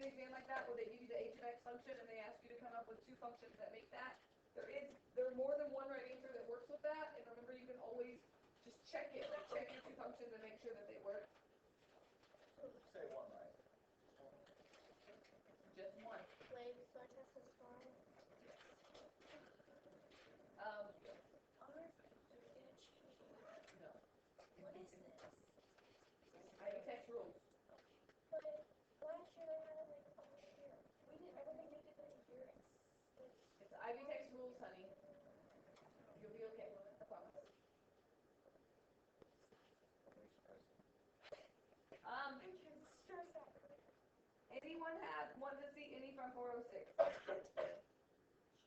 an exam like that where they give you the h of x function and they ask you to come up with two functions that make that. There are more than one right answer that works with that, and remember you can always just check it, like check your two functions and make sure that they work. Say one, right? Just one. Wait, so I test this one. No. What is this? Ivy text rules. But last year they had it like over here. We did everything we did over here. It's Ivy text rules, honey. You'll be okay with it, I promise. I'm just stressed out. Anyone want to see any from 406?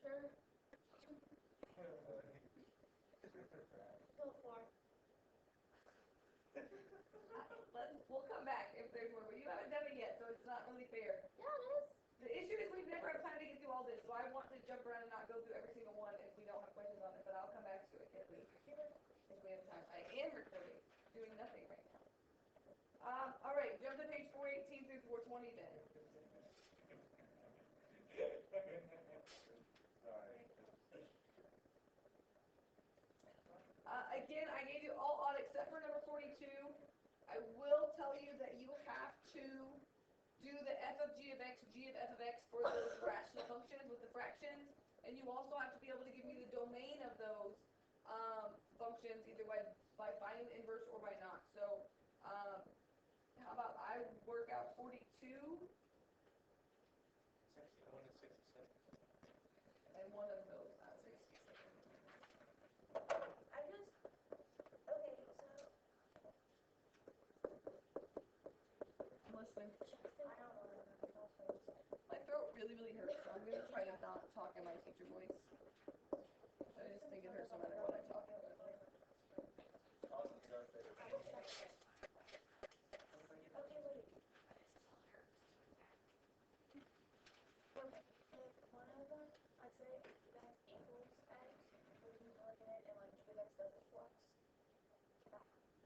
Sure. Go for it. We'll come back if there's one, but you haven't done it yet, so it's not really fair. Yeah, it is. The issue is we've never had time to get through all this, so I want to jump around and not go through every single one if we don't have questions on it, but I'll come back to it if we have time. I am recording, doing nothing right now. All right, jump to page 418 through 420 then. Again, I gave you all odd except for number 42. I will tell you that you have to do the f of g of x, g of f of x for those rational functions with the fractions, and you also have to be able to give me the domain of those functions either by finding the inverse or by not. So how about I work out 42? And one of those. I'm listening. My throat really hurts, so I'm going to try to not talk in my teacher voice. I just think it hurts no matter what I talk about.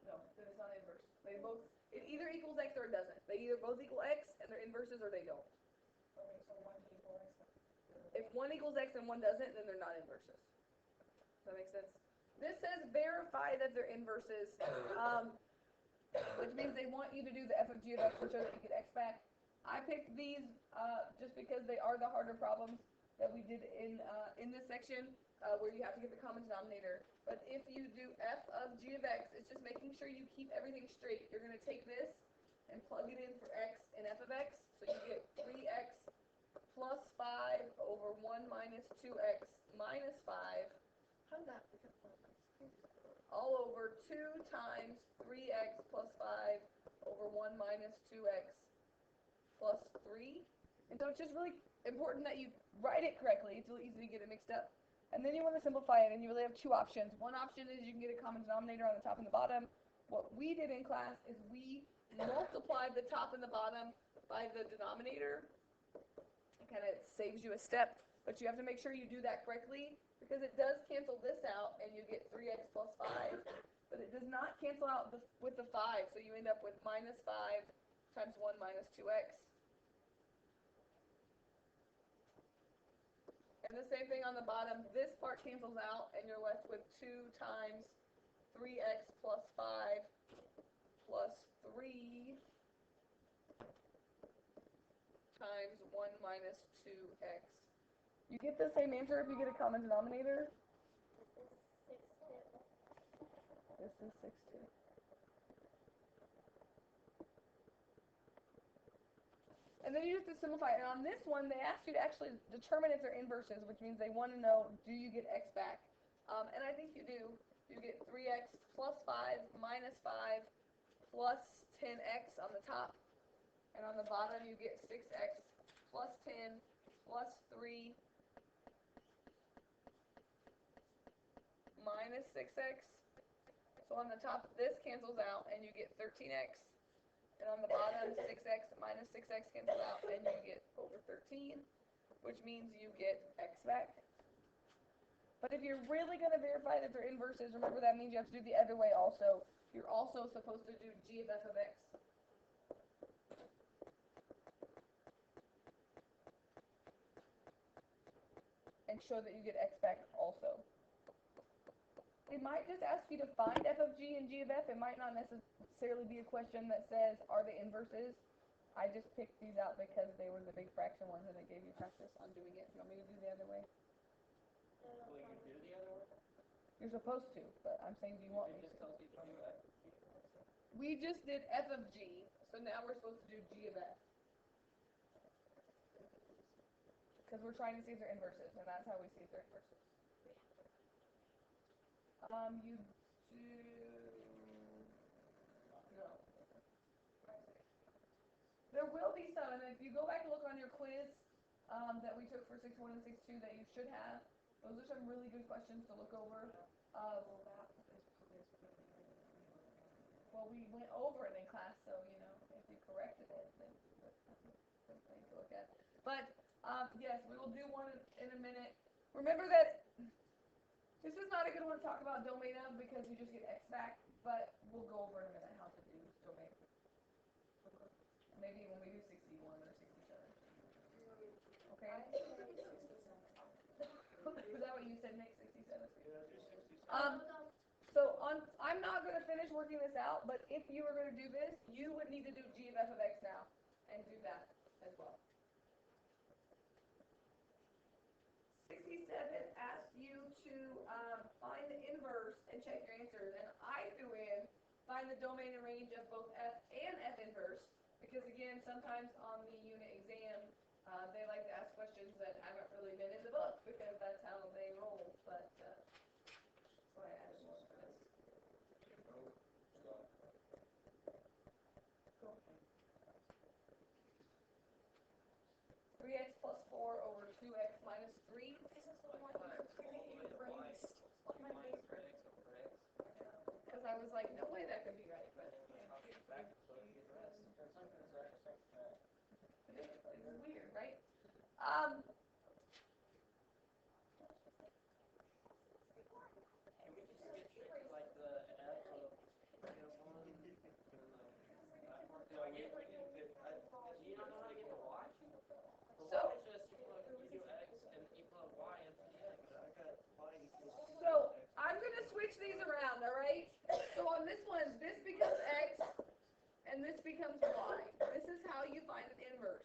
No, then it's not inverse. They both, it either equals x or it doesn't. They either both equal x and they're inverses or they don't. Okay, so one equals x. If one equals x and one doesn't, then they're not inverses. Does that make sense? This says verify that they're inverses, which means they want you to do the f of g of x to show that you get x back. I picked these just because they are the harder problems that we did in this section where you have to get the common denominator. But if you do f of g of x, it's just making sure you keep everything straight. You're going to take this and plug it in for x and f of x, so you get 3x plus 5 over 1 minus 2x minus 5. How did that become 1 minus 2? All over 2 times 3x plus 5 over 1 minus 2x plus 3. And so it's just really important that you write it correctly. It's really easy to get it mixed up. And then you want to simplify it, and you really have two options. One option is you can get a common denominator on the top and the bottom. What we did in class is we multiplied the top and the bottom by the denominator. It kind of saves you a step, but you have to make sure you do that correctly because it does cancel this out, and you get 3x plus 5. But it does not cancel out with the 5, so you end up with minus 5 times 1 minus 2x. And the same thing on the bottom. This part cancels out, and you're left with 2 times 3x plus 5 plus 3 times 1 minus 2x. You get the same answer if you get a common denominator. This is 6, 2. And then you have to simplify it. And on this one, they ask you to actually determine if they're inverses, which means they want to know, do you get x back? And I think you do. You get 3x plus 5 minus 5 plus 10x on the top. And on the bottom, you get 6x plus 10 plus 3 minus 6x. So on the top, this cancels out, and you get 13x. And on the bottom, 6x minus 6x cancels out, and you get over 13, which means you get x back. But if you're really going to verify that they're inverses, remember that means you have to do the other way also. You're also supposed to do g of f of x. and show that you get x back also. It might just ask you to find f of g and g of f. It might not necessarily be a question that says, are they inverses? I just picked these out because they were the big fraction ones and it gave you practice on doing it. You want me to do the other way? Will you do the other one? You're supposed to, but I'm saying, do you want me It just to? tells you to do that. We just did f of g, so now we're supposed to do g of f. Because we're trying to see if they're inverses, and that's how we see if they're inverses. You do... No. There will be some, and if you go back and look on your quiz that we took for 6.1 and 6.2 that you should have, those are some really good questions to look over. Well, we went over it in class, so, you know, if you corrected it, then that's something to look at. But, yes, we will do one in a minute. Remember that this is not a good one to talk about domain of because you just get x back, but we'll go over in a minute how to do domain. Maybe when we do 61 or 67. Okay? Is that what you said, Nick? 67? So I'm not going to finish working this out, but if you were going to do this, you would need to do g of f of x now and do that as well. 67 asked you to find the inverse and check your answers, and I threw in find the domain and range of both f and f inverse, because again, sometimes on the unit exam, they like to ask questions that haven't really been in the book, because that's how they roll, but that's why I added more for this. Cool. 3x plus 4 over 2x minus 3. This is the one you erased. My favorite. Because I was like, no way that could be right, but it's weird, right? So I'm going to switch these around, all right? So on this one, this becomes x, and this becomes y. This is how you find an inverse.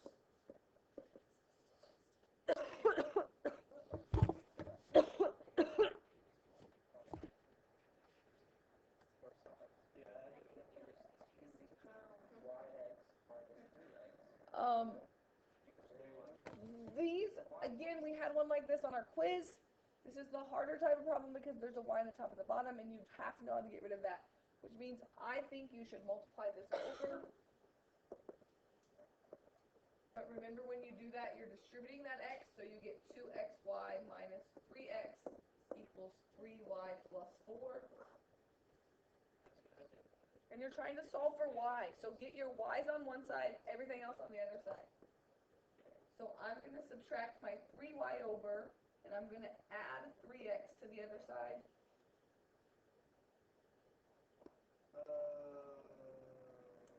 These, again, we had one like this on our quiz. This is the harder type of problem because there's a y on the top and the bottom, and you have to know how to get rid of that, which means I think you should multiply this over. But remember, when you do that, you're distributing that x, so you get 2xy minus 3x equals 3y plus 4. And you're trying to solve for y, so get your y's on one side, everything else on the other side. So I'm going to subtract my 3y over, and I'm going to add 3x to the other side.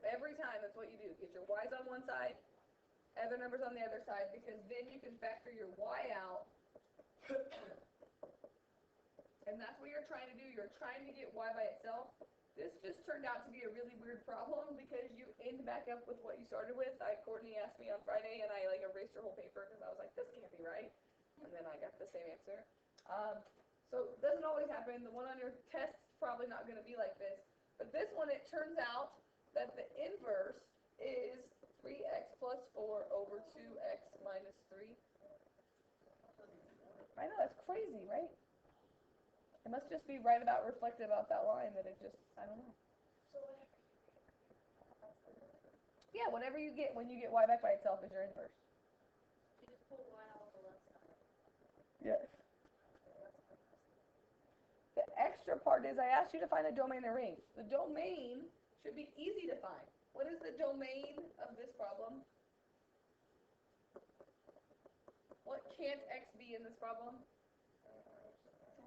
Every time, that's what you do. Get your y's on one side, other numbers on the other side, because then you can factor your y out. And that's what you're trying to do. You're trying to get y by itself. This just turned out to be a really weird problem because you end back up with what you started with. Courtney asked me on Friday, and I erased her whole paper because I was like, this can't be right. And then I got the same answer. So it doesn't always happen. The one on your test is probably not going to be like this. But this one, it turns out that the inverse is 3x plus 4 over 2x minus 3. I know, that's crazy, right? It must just be right about reflected about that line that it just, I don't know. Yeah, whatever you get when you get y back by itself is your inverse. You just pull y off the left side. Yes. The extra part is I asked you to find a domain and range. The domain should be easy to find. What is the domain of this problem? What can't x be in this problem?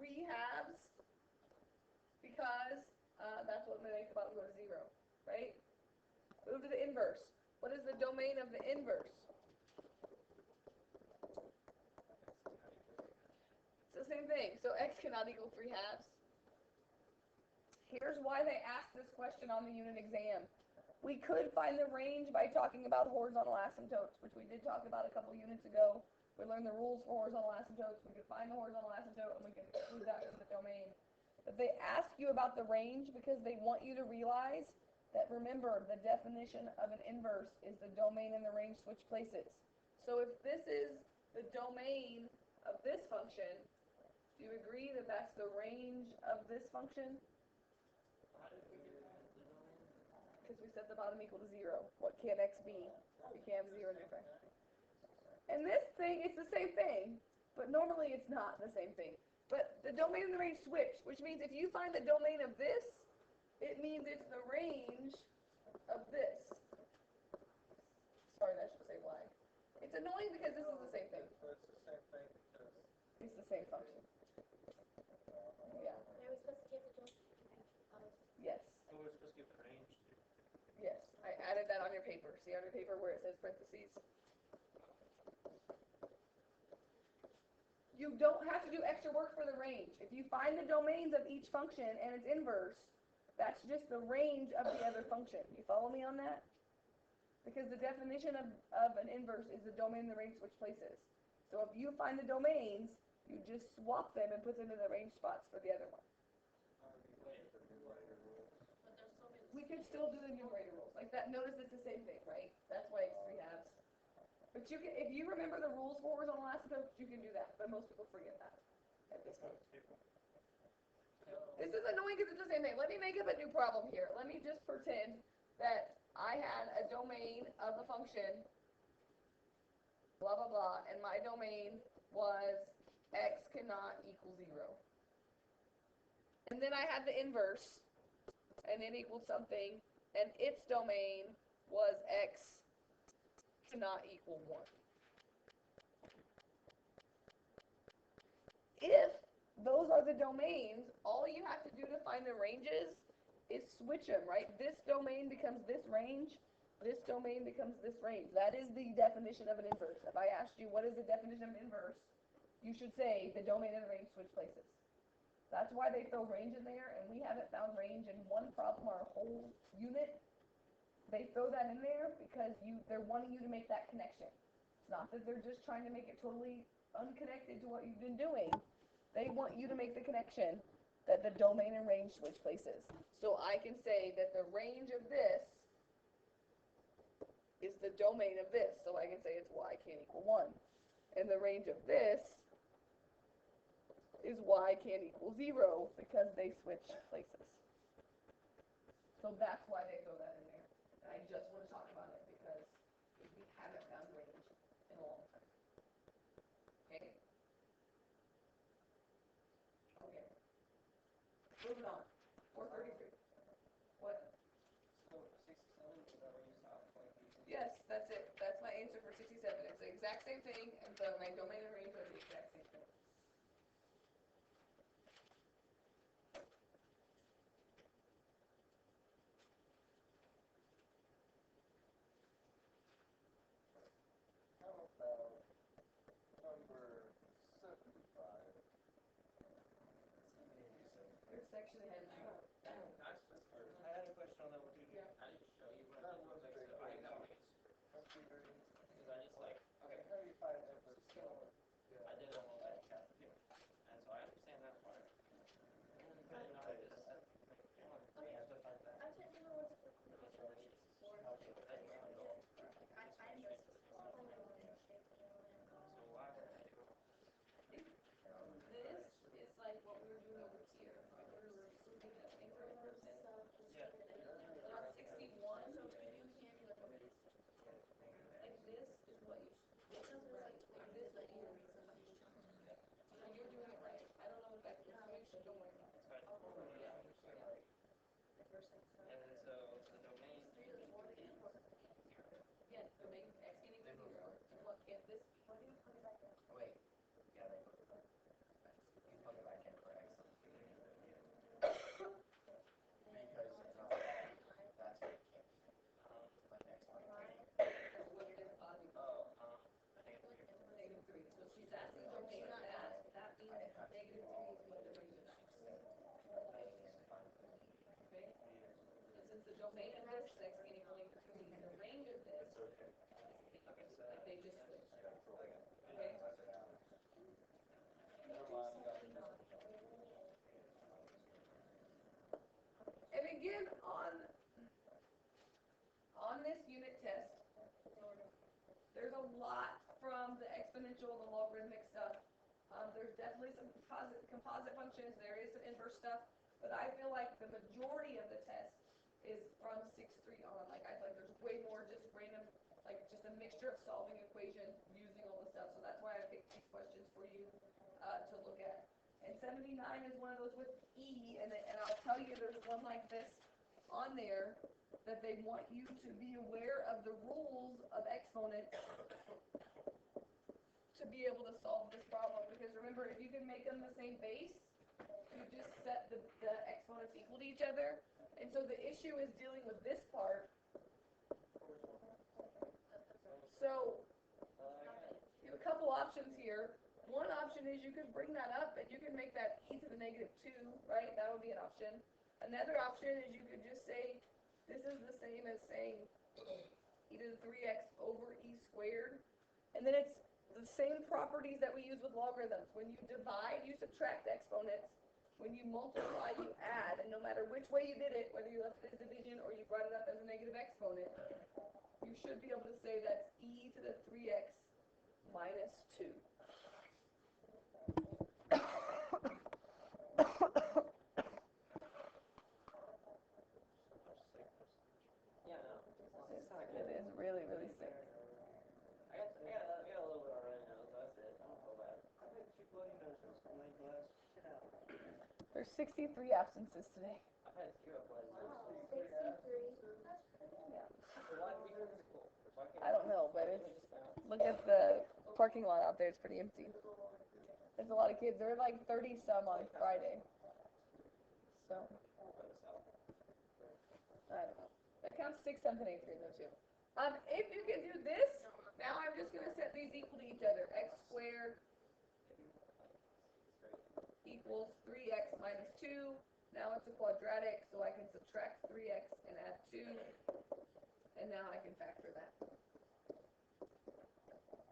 3 halves, because that's what makes the bottom go to 0, right? Move to the inverse. What is the domain of the inverse? same thing. So x cannot equal 3/2. Here's why they asked this question on the unit exam. We could find the range by talking about horizontal asymptotes, which we did talk about a couple units ago. We learned the rules for horizontal asymptotes. We could find the horizontal asymptote and we can exclude that from the domain. But they ask you about the range because they want you to realize that, remember, the definition of an inverse is the domain and the range switch places. So if this is the domain of this function, do you agree that that's the range of this function? Because we set the bottom equal to 0. What can x be? You can't have 0 different. And this thing, it's the same thing, but normally it's not the same thing. But the domain and the range switch, which means if you find the domain of this, it means it's the range of this. Sorry, that should say y. It's annoying because this is the same thing. So it's the same thing because It's the same function. Yeah. I was supposed to give the domain. Yes. So we're supposed to give the range to. Yes. I added that on your paper. See on your paper where it says parentheses? You don't have to do extra work for the range. If you find the domains of each function and its inverse, that's just the range of the other function. You follow me on that? Because the definition of an inverse is the domain and the range switch places. So if you find the domains, you just swap them and put them in the range spots for the other one. We could still do the numerator rules. Like that, notice it's the same thing, right? That's why it's 3/2. But you can, if you remember the rules for horizontal asymptotes, you can do that. But most people forget that at this point. This is annoying because it's the same thing. Let me make up a new problem here. Let me just pretend that I had a domain of a function, blah, blah, blah, and my domain was x cannot equal 0. And then I had the inverse, and it equaled something, and its domain was x cannot equal 1. If those are the domains, all you have to do to find the ranges is switch them, right? This domain becomes this range, this domain becomes this range. That is the definition of an inverse. If I asked you what is the definition of an inverse, you should say the domain and the range switch places. That's why they throw range in there, and we haven't found range in one problem our whole unit. They throw that in there because they're wanting you to make that connection. It's not that they're just trying to make it totally unconnected to what you've been doing. They want you to make the connection that the domain and range switch places. So I can say that the range of this is the domain of this. So I can say it's y can't equal 1. And the range of this is y can't equal 0 because they switch places. So that's why they throw that in there. And I just want to talk about it because we haven't found range in a long time. Okay? Okay. Moving on. 433. What? So 67, is that what you saw? Yes, that's it. That's my answer for 67. It's the exact same thing, and so my domain and range are the exact same thing. how about number 75? Your section has I had a question on that one too. Yeah. I didn't show you, but That I was like, big. so I got it. That's pretty big. Because I just like, okay, How do you find numbers? Yeah. I did it on that chapter too. And so I understand that part. And then, but you know, I just, I have to find that. I didn't know what to do. So why would I do it? This is like what we were doing over here. Remember we were excluding the anchor inverses? Yeah. On 61, like this is what you this is right. Like this is what you so you're doing it right. I don't know what that information, don't worry about it. That's right. Yeah. And then so the domain. Yeah, domain x can equal 0. And what can this be? Wait. Yeah, they put it back. You plug it back in for x. Because that's what it can't be. Like x minus Because what is bottom equal? I think it's weird. -3. So she's asking domain of that. That means domain of this, x being equal to 2, and the range of this, like they just switched. Okay? And again, on this unit test, there's a lot from the exponential, the logarithmic stuff. There's definitely some composite functions. There is some inverse stuff, but I feel like the majority of the test is from 6-3 on. Like I feel like there's way more just random, like just a mixture of solving equations using all the stuff. So that's why I picked these questions for you to look at. And 79 is one of those with E, and I'll tell you there's one like this on there that they want you to be aware of the rules of exponents to be able to solve this problem. Because remember, if you can make them the same base, you just set the exponents equal to each other. And so the issue is dealing with this part. So you have a couple options here. One option is you could bring that up and you can make that e to the -2, right? That would be an option. Another option is you could just say this is the same as saying e to the 3x over e squared. And then it's the same properties that we use with logarithms. When you divide, you subtract exponents. When you multiply, you add. And no matter which way you did it, whether you left it as division or you brought it up as a negative exponent, you should be able to say that's e to the 3x minus 2. Yeah, no. It is really, really sick. I got a little bit of runny nose, that's it. I don't feel bad. I bet you bloody nose was my glass. Get out. There's 63 absences today. I've had 0 blood nose. 63. Yeah. So why do we do this school? I don't know, but it's, look at the parking lot out there. It's pretty empty. There's a lot of kids. There were like 30 some on Friday. So, I don't know. That counts 6th, 7th, and 8th grade though too. If you can do this, now I'm just going to set these equal to each other. X squared equals 3x minus 2. Now it's a quadratic, so I can subtract 3x and add 2. And now I can factor that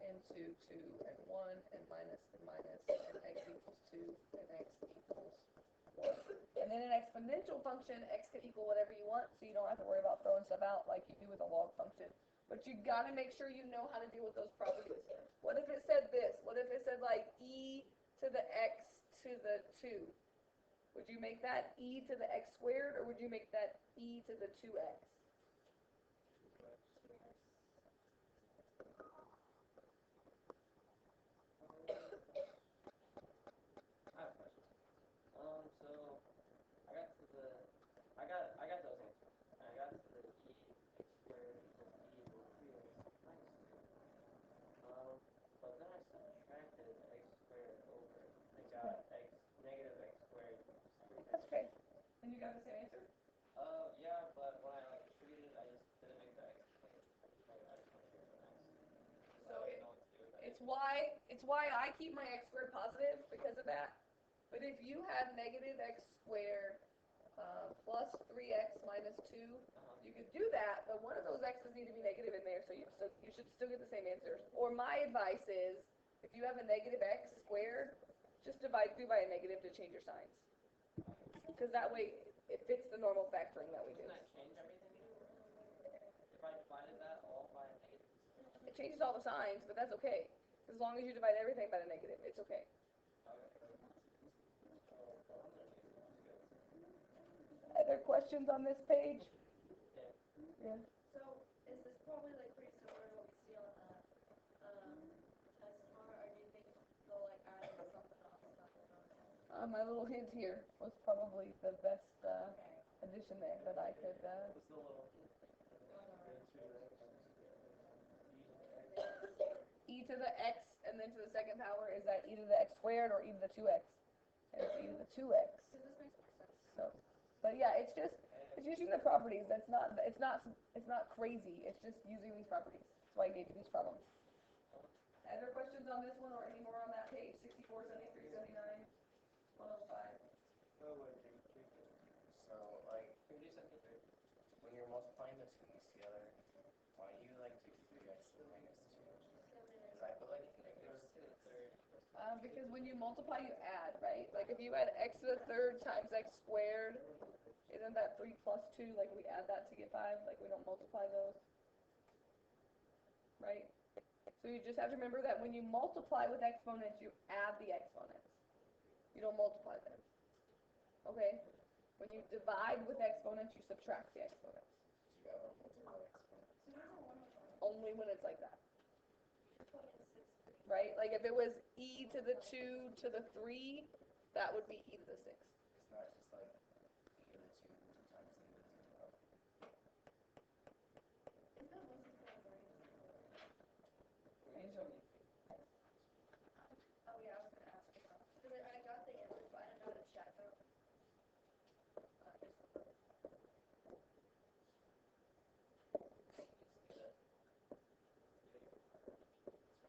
into 2 and 1 and minus and minus and x equals 2 and x equals 1. And then an exponential function, x can equal whatever you want, so you don't have to worry about throwing stuff out like you do with a log function. But you got to make sure you know how to deal with those properties. What if it said this? What if it said like e to the x to the 2? Would you make that e to the x squared, or would you make that e to the 2x? I have a question. So I got those answers. I got to the e x squared equals e equals 3x minus 2. But then I subtracted x squared over it. I got negative x squared equals 3x. That's okay. And you got the same answer? Yeah, but when I like treated it, I just didn't make the x negative. I just went here for an x. So I didn't know what to do with that. it's why I keep my x squared positive because of that. But if you had negative x squared plus 3x minus 2, you could do that, but one of those x's need to be negative in there, so you should still get the same answers. Or my advice is, if you have a negative x squared, just divide through by a negative to change your signs. Because that way it fits the normal factoring that we do. Doesn't that change everything? If I divided that all by a negative? It changes all the signs, but that's okay. As long as you divide everything by the negative, it's okay. Other questions on this page? Yeah. So is this probably like pretty similar to what we see on the test tomorrow, or do you think they'll like add in something else? My little hint here was probably the best addition there that I could. What's the little? E to the x and then to the second power, is that e to the x squared or e to the 2x? And it's e to the 2x. Because this makes more sense. So, but yeah, it's using the properties. It's not crazy. It's just using these properties. That's why I gave you these problems. Other questions on this one or any more on that page? 64, 73, 79, 105. Well, what do you think? So, like, Can we do 73? when you're Because when you multiply, you add, right? Like if you add x to the third times x squared, isn't that 3 plus 2? Like we add that to get 5, like we don't multiply those, right? So you just have to remember that when you multiply with exponents, you add the exponents. You don't multiply them, okay? When you divide with exponents, you subtract the exponents. Only when it's like that. Right? Like if it was e to the 2 to the 3, that would be e to the 6. It's not just like e to the 2 times e to the 0. Oh yeah, I was gonna ask you that. Because I got the answers, but I didn't know how to check them.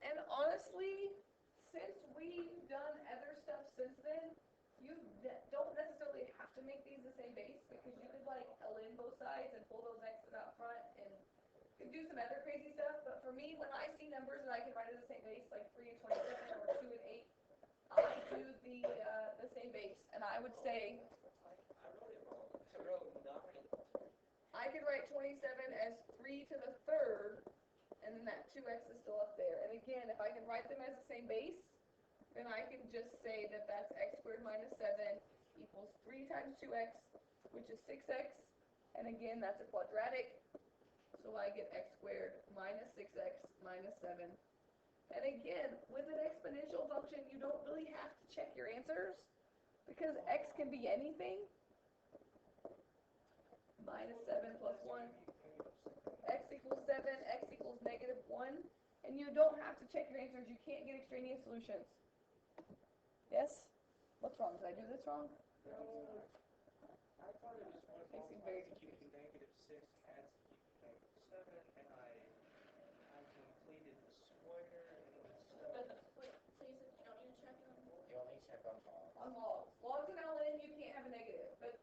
And honestly, since we've done other stuff since then, you don't necessarily have to make these the same base, because you could like ln both sides and pull those x's out front and you could do some other crazy stuff. But for me, when I see numbers that I can write as the same base, like 3 and 27 or 2 and 8, I do the same base, and I would say I wrote 9. I could write 27 as 3 to the third, and then that 2x is still up there. And again, if I can write them as the same base, then I can just say that that's x squared minus 7 equals 3 times 2x, which is 6x. And again, that's a quadratic, so I get x squared minus 6x minus 7. And again, with an exponential function, you don't really have to check your answers, because x can be anything. Minus 7 plus 1. X equals 7, x equals negative 1. And you don't have to check your answers. You can't get extraneous solutions. Yes? What's wrong? Did I do this wrong? No, I thought it was one Makes me very multiplied to keep the -6 adds to keep the -7, and I completed the square, and it was Wait, so you said you don't need to check them? You only check on all. On logs. Logs and ln, you can't have a negative. But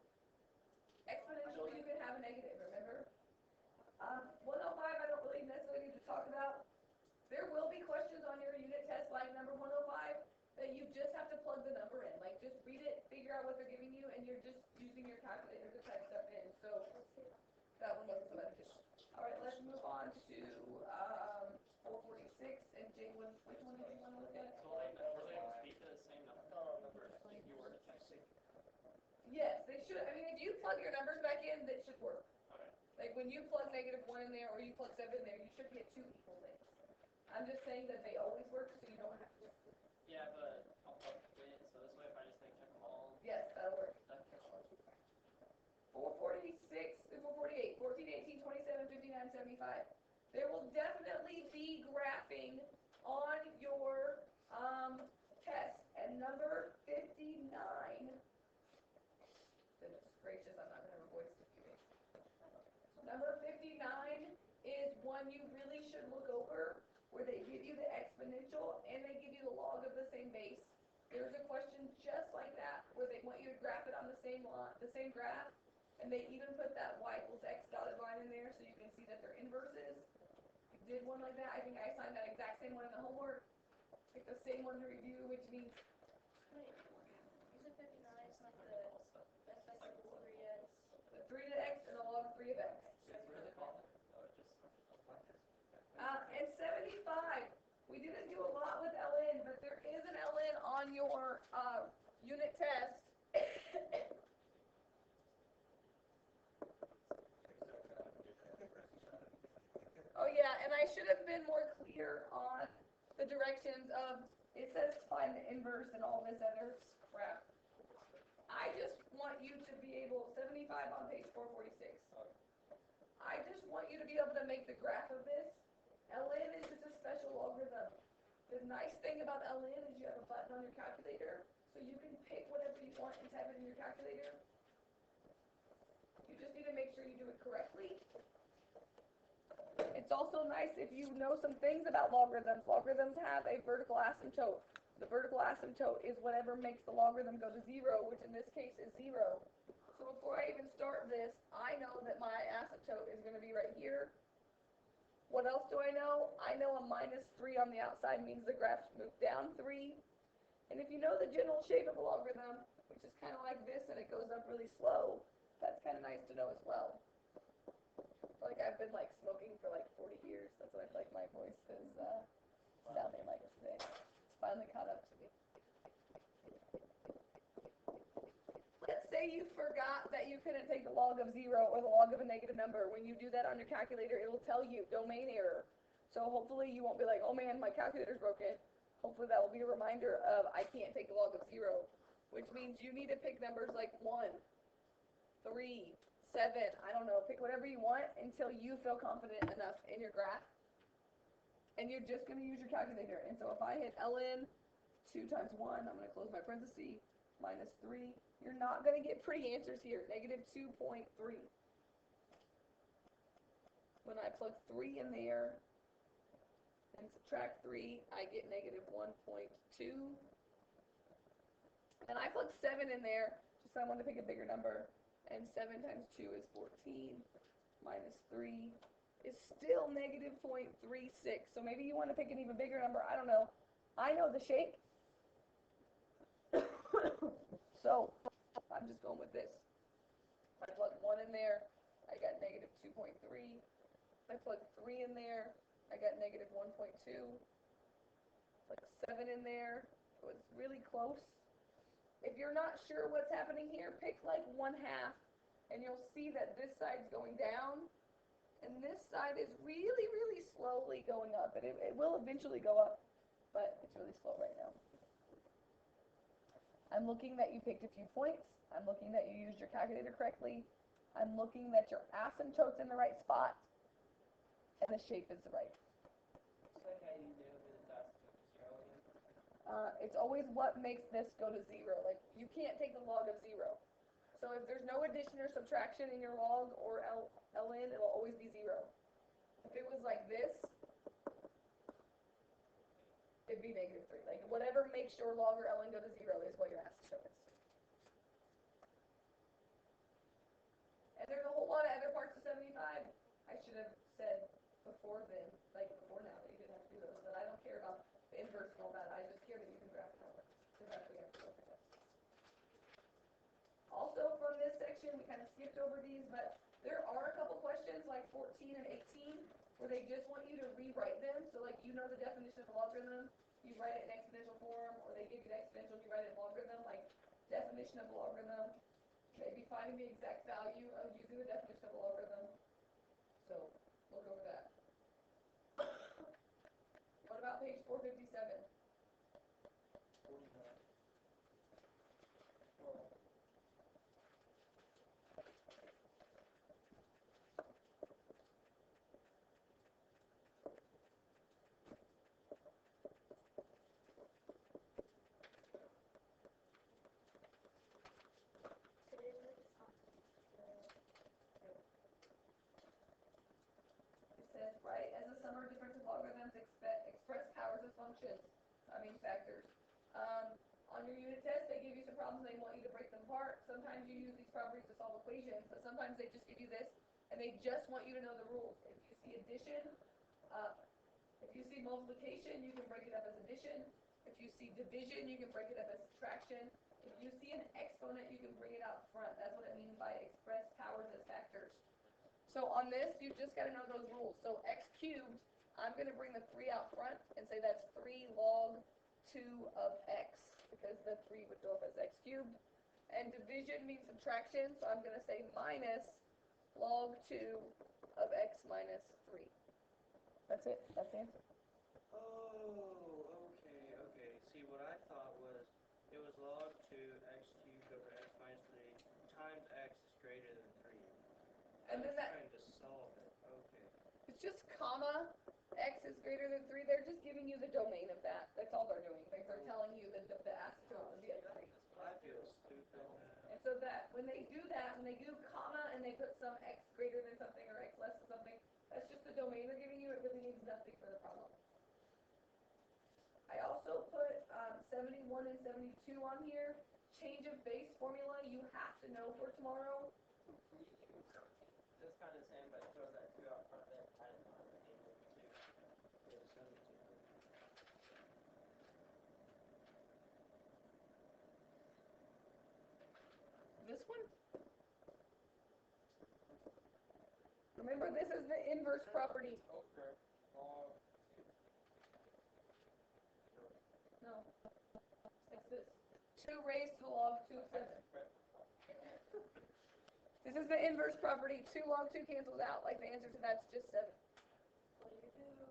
exponential, you can have a negative, remember? 105, I don't really necessarily need to talk about. There will be questions on your unit test like number 105 that you just have to plug the number in. Like just read it, figure out what they're giving you, and you're just using your calculator to type stuff in. So that one wasn't so bad. All right, let's move on to 446 and J. Which one did you want to look at? So were they supposed to be the same number if you were to check? Yes, they should. I mean, if you plug your numbers back in, that should work. Okay. Like when you plug negative 1 in there or you plug 7 in there, you should get 2 equal things. I'm just saying that they always work, so you don't have to. Yeah, but I'll plug it in, so this way if I just like check them all, Yes, that'll work. that can work. 446 and 448, 14, 18, 27, 59, 75. There will definitely be graphing on your test. And number 59, goodness gracious, I'm not going to avoid skipping. Number 59 is one you really should look over, where they give you the exponential and they give you the log of the same base. There's a question just like that, where they want you to graph it on the same line, the same graph, and they even put that y equals x dotted line in there so you can see that they're inverses. Did one like that. I think I assigned that exact same one in the homework. Pick the same one to review, which means Wait, you said 59 is like the x equals 3x. the 3 to x and the log 3 of x. That's really common. Oh, it just. And 75, we didn't do a lot with ln, but there is an ln on your unit test. Oh yeah, and I should have been more clear on the directions of, it says find the inverse and all this other crap. I just want you to be able, 75 on page 446. I just want you to be able to make the graph of this. ln is just a special logarithm. The nice thing about ln is you have a button on your calculator, so you can pick whatever you want and type it in your calculator. You just need to make sure you do it correctly. It's also nice if you know some things about logarithms. Logarithms have a vertical asymptote. The vertical asymptote is whatever makes the logarithm go to 0, which in this case is 0. So before I even start this, I know that my asymptote is going to be right here. What else do I know? I know a -3 on the outside means the graph's moved down 3. you know the general shape of a logarithm, which is kind of like this and it goes up really slow, that's kind of nice to know as well. Like I've been like smoking for like 40 years. That's why I feel like my voice is sounding like today. It's finally caught up to me. Let's say you forgot that you couldn't take the log of 0 or the log of a negative number. When you do that on your calculator, it will tell you domain error. So hopefully you won't be like, oh man, my calculator's broken. Hopefully that will be a reminder of I can't take the log of 0, which means you need to pick numbers like 1, 3, 7, I don't know, pick whatever you want until you feel confident enough in your graph. And you're just going to use your calculator. And so if I hit ln 2 times 1, I'm going to close my parenthesis, minus 3. You're not going to get pretty answers here, negative 2.3. When I plug 3 in there and subtract 3, I get negative 1.2. And I plug 7 in there, just so I want to pick a bigger number. And 7 times 2 is 14, minus 3 is still negative 0.36. So maybe you want to pick an even bigger number. I don't know. I know the shape. So I'm just going with this. I plug 1 in there, I got negative 2.3. I plug 3 in there, I got negative 1.2. Plug 7 in there, it was really close. If you're not sure what's happening here, pick like 1/2, and you'll see that this side's going down, and this side is really, really slowly going up. And it will eventually go up, but it's really slow right now. I'm looking that you picked a few points. I'm looking that you used your calculator correctly. I'm looking that your asymptote's in the right spot, and the shape is right. Say how you do with the dots to 0 again. It's always what makes this go to 0. Like, you can't take the log of 0. So if there's no addition or subtraction in your log or ln, it'll always be 0. If it was like this, it'd be negative 3. Like, whatever makes your log or ln go to 0 is what your asymptote is. And there's a whole lot of other parts of 75. I should have said before then, like before now, that you didn't have to do those. But I don't care about the inverse and all that. I just care that you can graph it over. Because that's what you have to look at. Also, from this section, we kind of skipped over these, but there are a couple questions like 14 and 18 where they just want you to rewrite them. So, like, you know the definition of a logarithm, you write it in exponential form, or they give you the exponential, you write it in logarithm, like definition of a logarithm, maybe finding the exact value of using the definition of a logarithm. So, look over that. What about page 457? 49. Says, right, as a sum or difference of logarithms express powers as functions, factors. On your unit test, they give you some problems, they want you to break them apart. Sometimes you use these properties to solve equations, but sometimes they just give you this, and they just want you to know the rules. If you see addition, if you see multiplication, you can break it up as addition. If you see division, you can break it up as subtraction. If you see an exponent, you can bring it out front. That's what it means by express powers as factors. So on this, you just got to know those rules. So x cubed, I'm going to bring the 3 out front and say that's 3 log 2 of x, because the 3 would go up as x cubed. And division means subtraction, so I'm going to say minus log 2 of x minus 3. That's it. That's the answer. Oh, okay. See, what I thought was it was log 2 x cubed over x minus 3 times x is greater than 3. And then that, trying to solve it. Okay. it's just comma, x is greater than 3. They're just giving you the domain of that. That's all they're doing. Like, they're telling you that the asymptote would be at 3. I feel stupid now. And so that, when they do that, when they do comma and they put some x greater than something or x less than something, that's just the domain they're giving you. It really means nothing for the problem. I also put 71 and 72 on here. Change of base formula you have to know for tomorrow. That's kind of the same, but throw that 2 out front there. I didn't know how to name it too. Yeah, 72. this one? Remember, this is the inverse property. Okay. Log No. It's this. 2 raised to the log 2 of 7. This is the inverse property. 2 log 2 cancels out. Like the answer to that's just 7. What do you do?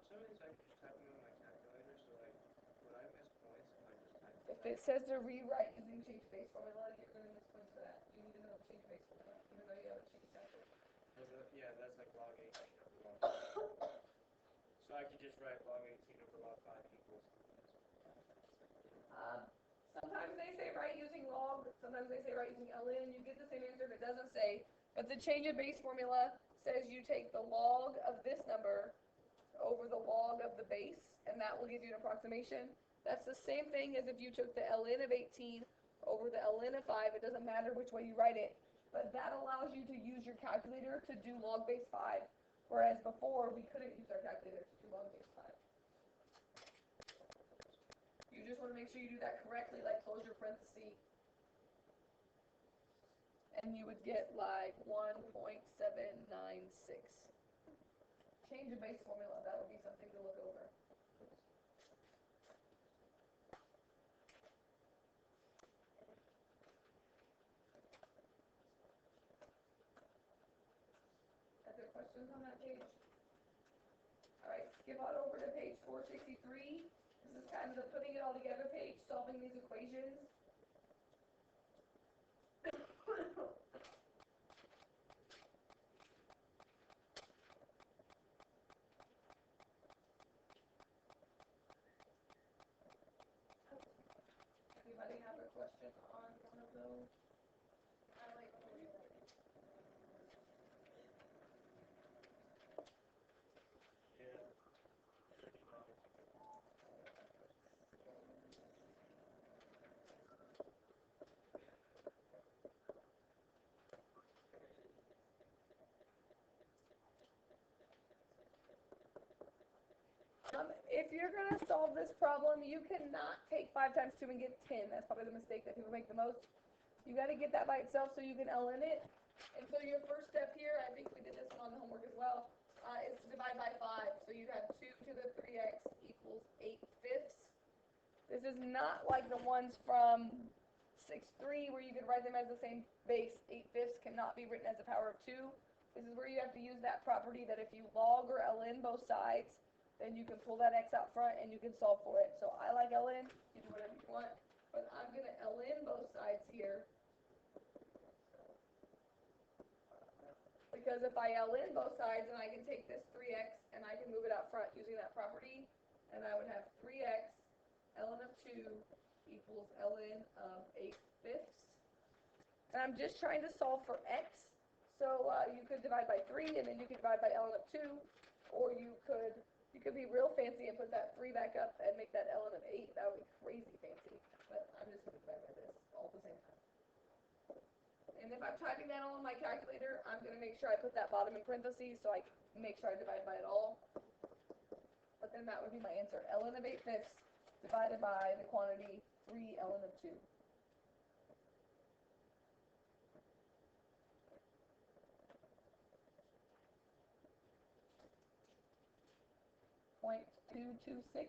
Some of these I can just type them in my calculator, so like, would I miss points if I just type If it says to rewrite using change base formula, you're going to miss points for that. You need to know the change base formula, even though you haven't changed calculator. Yeah, that's like log 18 over log 5. So I could just write log 18 over log 5 equals. Sometimes they say write using log, sometimes they say write using ln. You get the same answer if it doesn't say. But the change of base formula says you take the log of this number over the log of the base, and that will give you an approximation. That's the same thing as if you took the ln of 18 over the ln of 5. It doesn't matter which way you write it, but that allows you to use your calculator to do log base 5, whereas before we couldn't use our calculator to do log base 5. You just want to make sure you do that correctly, like close your parentheses, and you would get like 1.796. Change the base formula, that would be something to look over. Other questions on that page? Alright, skip on over to page 463. This is kind of the putting it all together page, solving these equations. Anybody have a question on one of those? I like the way that Yeah. If you're going to solve this problem, you cannot take 5 times 2 and get 10. That's probably the mistake that people make the most. You got to get that by itself so you can ln it. And so your first step here, I think we did this one on the homework as well, is to divide by 5. So you have 2 to the 3x equals 8/5. This is not like the ones from 6-3 where you could write them as the same base. 8/5 cannot be written as a power of 2. This is where you have to use that property that if you log or ln both sides, then you can pull that x out front and you can solve for it. So I like ln, you do whatever you want, but I'm going to ln both sides here. Because if I ln both sides, then I can take this 3x and I can move it out front using that property, and I would have 3x ln of 2 equals ln of 8/5. And I'm just trying to solve for x, so you could divide by 3 and then you could divide by ln of 2, or you could be real fancy and put that 3 back up and make that ln of 8. That would be crazy fancy, but I'm just going to divide by this all at the same time. And if I'm typing that all in my calculator, I'm going to make sure I put that bottom in parentheses so I make sure I divide by it all. But then that would be my answer. ln of 8/5 divided by the quantity 3 ln of 2. .226.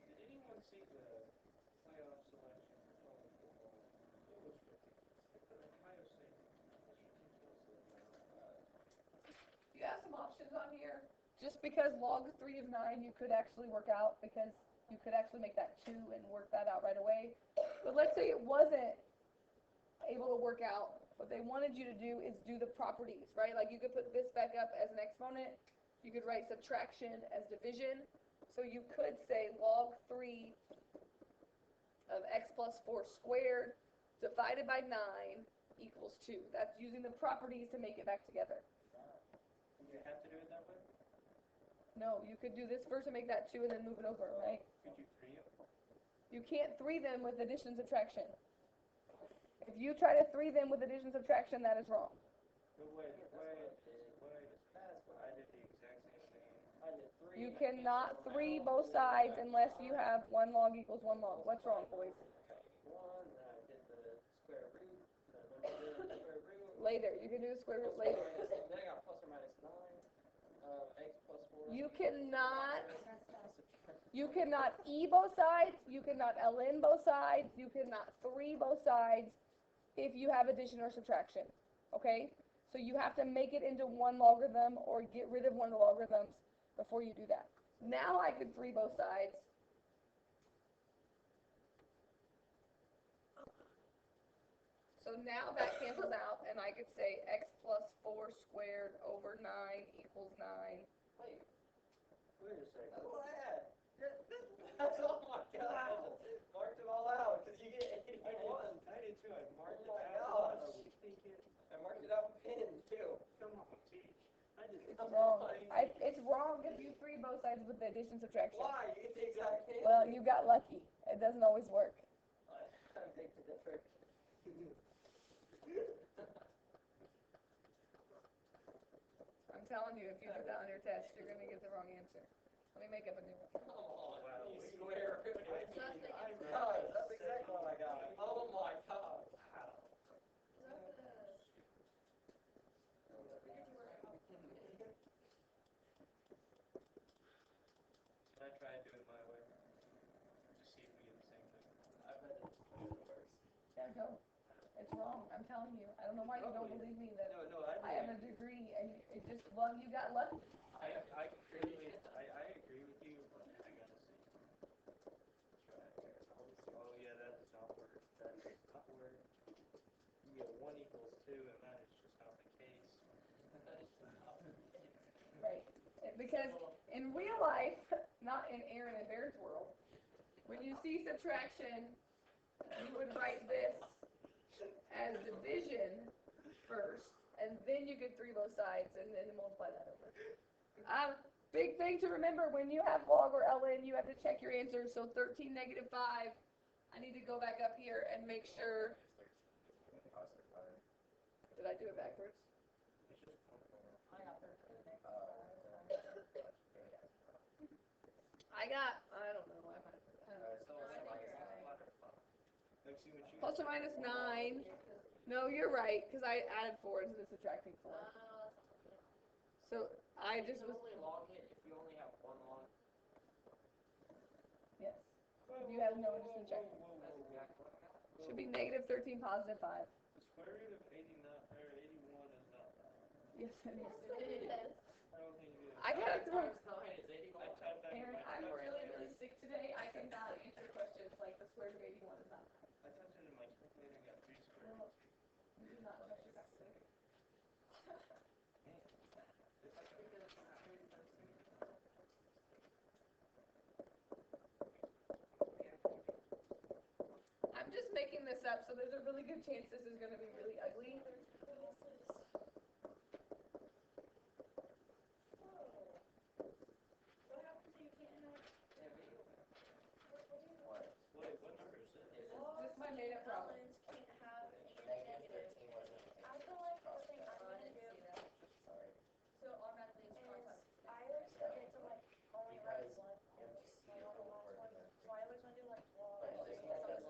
Did anyone see the playoff selection for college football? It was ridiculous. Ohio State was ridiculously low. You have some options on here. Just because log 3 of 9 you could actually work out, because you could actually make that 2 and work that out right away. But let's say it wasn't able to work out. What they wanted you to do is do the properties, right? Like you could put this back up as an exponent, You could write subtraction as division. So you could say log 3 of x plus 4 squared divided by 9 equals 2. That's using the properties to make it back together. You have to do it that way? No, you could do this first and make that 2 and then move it over, right? Could you three them? You can't 3 them with addition subtraction. If you try to 3 them with addition subtraction, that is wrong. But wait. I did the exact same thing. I did 3. You cannot 3 both sides unless you have 1 log equals 1 log. What's wrong, boys? 1, then I did the square root, then I did the square root. Later. You can do the square root later. Then I got plus or minus 9 of x plus 4. You cannot E both sides, you cannot ln both sides, you cannot 3 both sides if you have addition or subtraction, okay? So you have to make it into 1 logarithm or get rid of one of the logarithms before you do that. Now I could 3 both sides. So now that cancels out, and I could say x plus 4 squared over 9 equals 9. Wait, Wait a second. that's what I had. That's, oh my god. Marked it all out, because you get 81. I did too. I marked Oh it my out. gosh. I was thinking, I marked it out with pin, too. come on, teach. I just It's wrong. It's wrong if you 3 both sides with the addition subtraction. Why? You get the exact same. Well, you got lucky. It doesn't always work. I think the difference. I'm telling you, if you do that on your test, you're going to get the wrong answer. Let me make up a new one. Come on, Wow. you square root. That's That's exactly what I got. Oh my god. Wow. Can I try and do it my way? Just see if we get the same thing. I bet it's worse. Yeah, go. It's wrong. I'm telling you. I don't know why you don't believe me that No, I have a degree and it just, well, you got lucky. I agree with you, but I gotta see. Try it. Oh yeah, that does not work. That does not work. You get 1 equals 2, and that is just not the case. Right. Because in real life, not in Aaron and Bear's world, when you see subtraction, you would write this as division first, and then you could 3 both sides, and then multiply that over. Big thing to remember, when you have log or ln, you have to check your answers. So 13, negative 5, I need to go back up here and make sure. Did I do it backwards? I don't know. Let's see what you. Plus or minus 9. No, you're right, because I added 4 instead of subtracting 4. So I just was, only log it if you only have 1 log. yes. If you have no addition subtraction. That's exactly what I got. Should be negative 13, positive 5. The square root of 89 or 81 is not that. Yes, it is. I don't think it is. I gotta throw. Times 9 is 81. I typed that in Aaron, my I'm calculator. really, really sick today. I cannot answer questions like the square root of 81 is not. I typed it in my calculator and got 3 square No, roots. you do not trust your calculator. I'm just making this up, so there's a really good chance this is going to be really ugly. What happens if you can't have? Wait, what number is it? This is my made up problem. Lns can't have any negative. I feel like the thing I'm gonna do So automatically it's is I always forget to like only write one like on the last one. So I always wanna do like log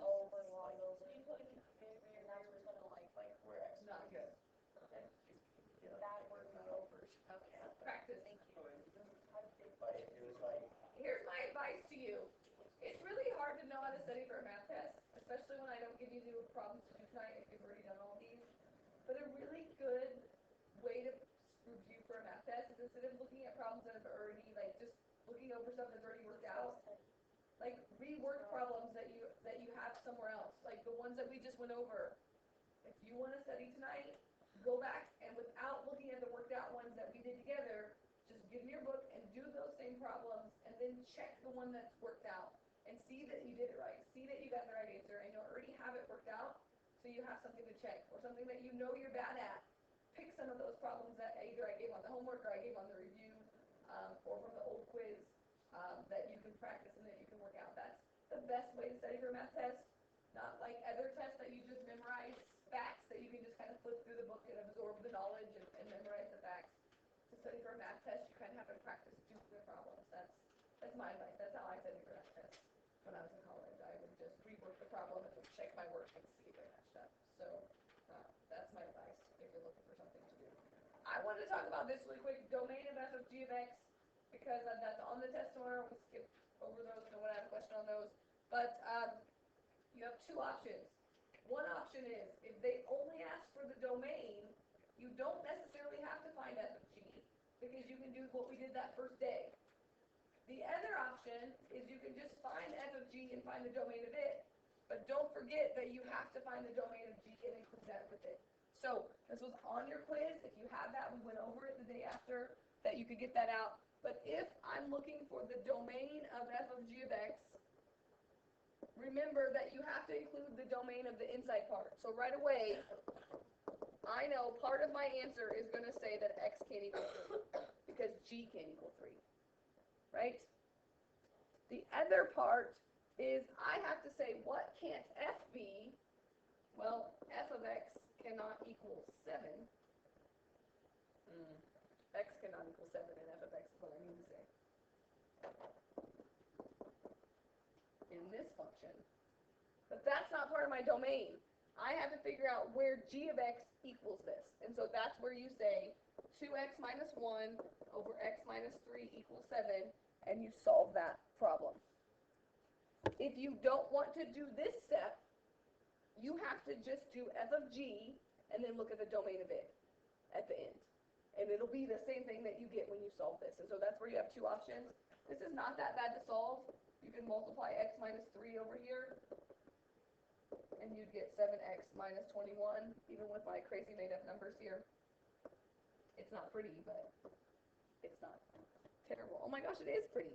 over log over. So you put in very very and that's what's gonna like not good. that word me over. Okay. Practice. Thank you. I'm big. Here's my advice to you. It's really hard to know how to study for a math test, especially when I don't give you the problems to do tonight if you've already done all these. But a really good way to review for a math test is instead of looking at problems that have already, like, just looking over stuff that's already worked out, like, rework problems that you have somewhere else, like the ones that we just went over. If you want to study tonight, go back and without looking at the worked out ones that we did together, just get in your book and do those same problems, and then check the one that's worked out, and see that you did it right, see that you got the right answer, and you already have it worked out, so you have something to check, or something that you know you're bad at. Pick some of those problems that either I gave on the homework or I gave on the review, or from the old quiz, that you can practice and that you can work out. That's the best way to study for a math test. Not like other tests that you just memorize facts that you can just kind of flip through the book and absorb the knowledge and memorize the facts. To study for a math test, you kind of have to practice doing the problems. That's my advice. That's how I studied for math tests when I was in college. I would just rework the problem and just check my work and see if I matched up. So that's my advice if you're looking for something to do. I wanted to talk about this really quick, domain of f of g of x, because that's on the test tomorrow. We skipped over those, so I want to have a question on those. But you have two options. One option is, if they only ask for the domain, you don't necessarily have to find f of g, because you can do what we did that first day. The other option is you can just find f of g and find the domain of it, but don't forget that you have to find the domain of g and include that with it. So this was on your quiz. If you have that, we went over it the day after, that you could get that out. But if I'm looking for the domain of f of g of x, remember that you have to include the domain of the inside part. So right away, I know part of my answer is going to say that x can't equal 3, because g can't equal 3, right? The other part is I have to say, what can't f be? Well, f of x cannot equal 7. X cannot equal 7, and f of x is what I need to say in this function. But that's not part of my domain. I have to figure out where g of x equals this. And so that's where you say 2x minus 1 over x minus 3 equals 7, and you solve that problem. If you don't want to do this step, you have to just do f of g and then look at the domain of it at the end. And it'll be the same thing that you get when you solve this. And so that's where you have two options. This is not that bad to solve. You can multiply x minus 3 over here, and you'd get 7x minus 21, even with my crazy made-up numbers here. It's not pretty, but it's not terrible. Oh my gosh, it is pretty.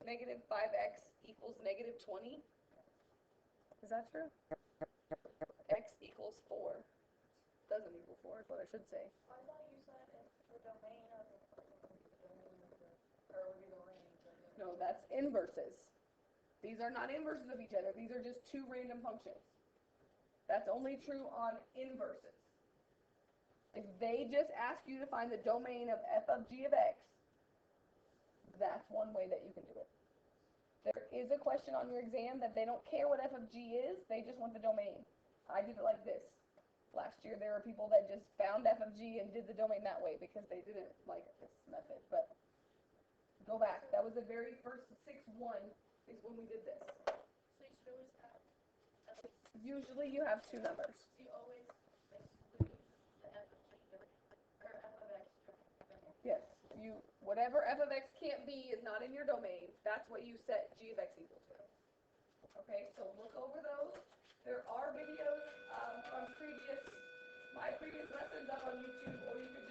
Negative 5x equals negative 20. Is that true? X equals 4. Doesn't equal 4 is what I should say. I thought you said if the domain of the or would be the range. No, that's inverses. These are not inverses of each other. These are just two random functions. That's only true on inverses. If they just ask you to find the domain of f of g of x, that's one way that you can do it. There is a question on your exam that they don't care what f of g is, they just want the domain. I did it like this. Last year there were people that just found f of g and did the domain that way because they didn't like this method. But go back. That was the very first 6-1 is when we did this. So you should always have at least, Usually you have two numbers. you always exclude the f of g or f of x. Yes. Whatever f of x can't be is not in your domain. That's what you set g of x equal to. Okay, so look over those. There are videos from my previous lessons up on YouTube, or you can